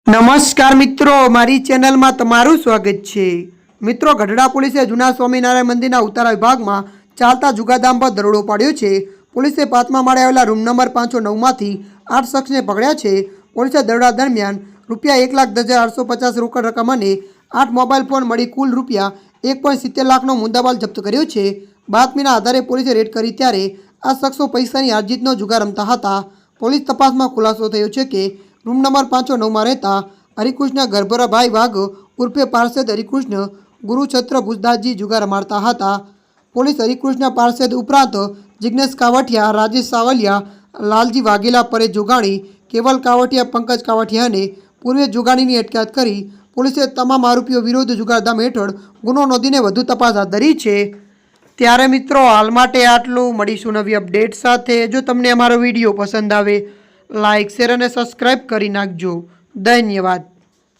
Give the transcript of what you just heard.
નમસ્કાર મિત્રો, મારી ચેનલમાં તમારું સ્વાગત છે। મિત્રો, ગઢડા પોલીસે જૂના સ્વામિનારાયણ મંદિરના ઉતારા વિભાગમાં ચાલતા જુગારધામ પર દરોડો પાડ્યો છે। પોલીસે 5મા માળે આવેલા રૂમ નંબર 509માંથી 8 શખ્સને પકડ્યા છે। પોલીસે દરોડા દરમિયાન ₹1,10,850 રોકડ રકમ અને 8 મોબાઈલ ફોન મળી કુલ ₹1.70 લાખનો મુદ્દામાલ જપ્ત કર્યો છે। બાતમીના આધારે પોલીસે રેડ કરી ત્યારે આ શખ્સો પૈસાની હારજીતનો જુગાર રમતા હતા। પોલીસ તપાસમાં ખુલાસો થયો છે કે રૂમ નંબર 509માં રહેતા હરિકૃષ્ણ ગરભરાભાઈ વાઘ ઉર્ફે પાર્ષદ હરિકૃષ્ણ ગુરુછત્ર ભુજદાસજી જુગાર રમાડતા હતા। પોલીસ હરિકૃષ્ણ પાર્ષદ ઉપરાંત જિગ્નેશ કાવઠિયા, રાજેશ સાવલિયા, લાલજી વાઘેલા, પરેશ જોગાણી, કેવલ કાવઠિયા, પંકજ કાવઠિયા અને પૂર્વે જોગાણીની અટકાયત કરી પોલીસે તમામ આરોપીઓ વિરુદ્ધ જુગારધામ હેઠળ ગુનો નોંધીને વધુ તપાસ હાથ ધરી છે। ત્યારે મિત્રો, હાલ માટે આટલું। મળીશું નવી અપડેટ સાથે। જો તમને અમારો વિડીયો પસંદ આવે, લાઇક, શેર અને સબસ્ક્રાઈબ કરી નાખજો। ધન્યવાદ।